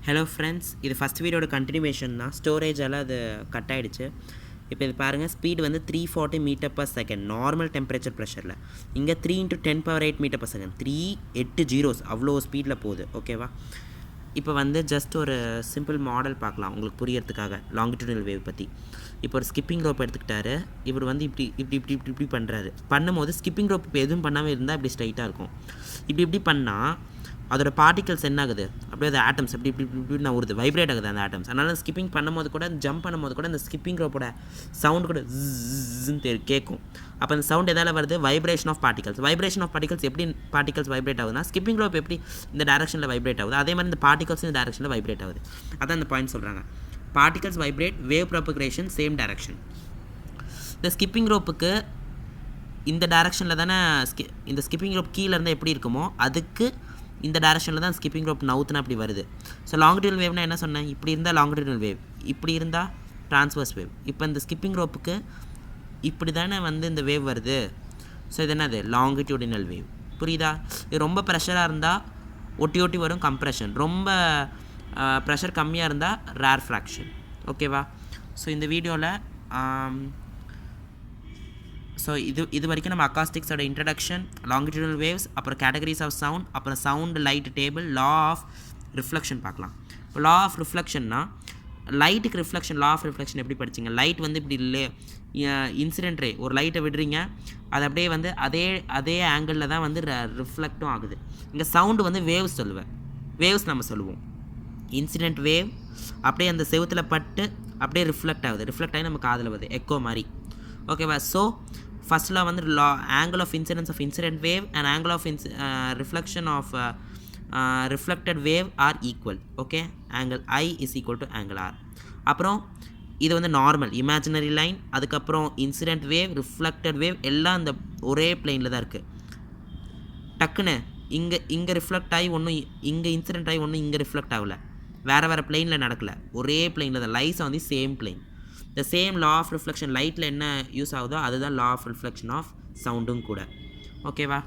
Hello friends, இது first வீடியோட continuation தான். ஸ்டோரேஜால் அது கட் ஆகிடுச்சு. இப்போ இது பாருங்கள், ஸ்பீடு வந்து 340 metre per second normal temperature ப்ரெஷரில். இங்கே 3 × 10⁸ மீட்டர் பர் செகண்ட், 8 ஜீரோஸ் அவ்வளோ ஸ்பீடில் போகுது. ஓகேவா? இப்போ வந்து ஜஸ்ட் ஒரு சிம்பிள் மாடல் பார்க்கலாம் உங்களுக்கு புரியறதுக்காக லாங்கிடியூடல் வேவ் பற்றி. இப்போ ஒரு ஸ்கிப்பிங் ரோப் எடுத்துக்கிட்டாரு. இவர் வந்து இப்படி இப்படி இப்படி இப்படி இப்படி பண்ணுறாரு. பண்ணும்போது ஸ்கிப்பிங் ரோப் இப்போ எதுவும் பண்ணாமல் இருந்தால் இப்படி ஸ்ட்ரைட்டாக இருக்கும். இப்படி இப்படி பண்ணால் அதோட பார்ட்டிகல்ஸ் என்ன ஆகுது? அப்படியே அது ஆட்டம்ஸ் இப்படி இப்படி இப்படி நான் வருது, வைப்ரேட் ஆகுது அந்த ஆட்டம்ஸ். அதனால் ஸ்கிப்பிங் பண்ணும்போது கூட, ஜம்ப் பண்ணும்போது கூட அந்த ஸ்கிப்பிங் ரோப்போட சவுண்டு கூட ஜின்னு கேட்கும். அப்போ அந்த சவுண்ட் எதால் வருது? Vibration of particles. Vibration of particles எப்படி பார்ட்டிகல்ஸ் வைப்ரேட் ஆகுதுன்னா, ஸ்கிப்பிங் ரோப் எப்படி இந்த டேரக்ஷனில் வைப்ரேட் ஆகுது, அதே மாதிரி இந்த பார்ட்டிகல்ஸ் இந்த டேரக்ஷனில் வைப்ரேட் ஆகுது. அதான் இந்த பாயிண்ட் சொல்கிறாங்க. Particles vibrate, wave propagation same direction. இந்த ஸ்கிப்பிங் ரோப்புக்கு இந்த டேரக்ஷனில் தானே இந்த ஸ்கிப்பிங் ரோப் கீழே இருந்தால் எப்படி இருக்குமோ அதுக்கு இந்த டேரக்ஷனில் தான் ஸ்கிப்பிங் ரோப் நவுத்துனா அப்படி வருது. ஸோ லாங்கிடியூடல் வேவ்னா என்ன சொன்னேன்? இப்படி இருந்தால் லாங்கிடியூடல் வேவ், இப்படி இருந்தால் ட்ரான்ஸ்வர்ஸ் வேவ். இப்போ இந்த ஸ்கிப்பிங் ரோப்புக்கு இப்படி தானே வந்து இந்த வேவ் வருது. ஸோ இது என்னது? Longitudinal wave. புரியுதா? இது ரொம்ப ப்ரெஷராக இருந்தால் ஒட்டி ஒட்டி வரும், கம்ப்ரெஷன். ரொம்ப ப்ரெஷர் கம்மியாக இருந்தால் ரேர் ஃப்ராக்ஷன். ஓகேவா? ஸோ இந்த வீடியோவில் ஸோ இது வரைக்கும் நம்ம அக்காஸ்டிக்ஸோட இன்ட்ரடக்ஷன், லாங்கிடியூடல் வேவ்ஸ், அப்புறம் கேட்டகரிஸ் ஆஃப் சவுண்ட், அப்புறம் sound light table, law of reflection பார்க்கலாம். இப்போ லா ஆஃப் ரிஃப்ளெக்ஷன்னா, லைட்டுக்கு ரிஃப்ளெக்ஷன், லா ஆஃப் ரிஃப்ளெக்ஷன் எப்படி படிச்சிங்க? லைட் வந்து இப்படி இல்லை, இன்சிடென்ட் ரே, ஒரு லைட்டை விடுறீங்க, அது அப்படியே வந்து அதே ஆங்கிளில் தான் வந்து ரிஃப்ளெக்டும் ஆகுது. இங்கே சவுண்டு வந்து வேவ்ஸ் வேவ்ஸ் நம்ம சொல்லுவோம். இன்சிடென்ட் வேவ் அப்படியே அந்த செவுத்தில் பட்டு அப்படியே ரிஃப்ளெக்ட் ஆகுது, ரிஃப்ளெக்ட் ஆகி நம்ம காதில் வருது, எக்கோ மாதிரி. ஓகேவா? ஸோ ஃபஸ்ட்டில் வந்து angle of incidence of incident wave and angle of reflection of reflected wave are equal. Okay, angle I is equal to angle R. அப்புறம் இது வந்து நார்மல் இமேஜினரி லைன், அதுக்கப்புறம் இன்சிடென்ட் வேவ், ரிஃப்ளெக்டட் வேவ் எல்லாம் இந்த ஒரே பிளெயினில் தான் இருக்குது. டக்குன்னு இங்கே ரிஃப்ளெக்ட் ஆகி ஒன்றும் இங்கே இன்சிடென்ட் ஆகி ஒன்றும் இங்கே ரிஃப்ளெக்ட் ஆகலை, வேறு பிளெயினில் நடக்கலை, ஒரே பிளெயினில் தான். லைஸ் வந்து same plain. The same law of reflection லைட்டில் என்ன யூஸ் ஆகுதோ அதுதான் law of reflection of சவுண்டும் கூட. ஓகேவா?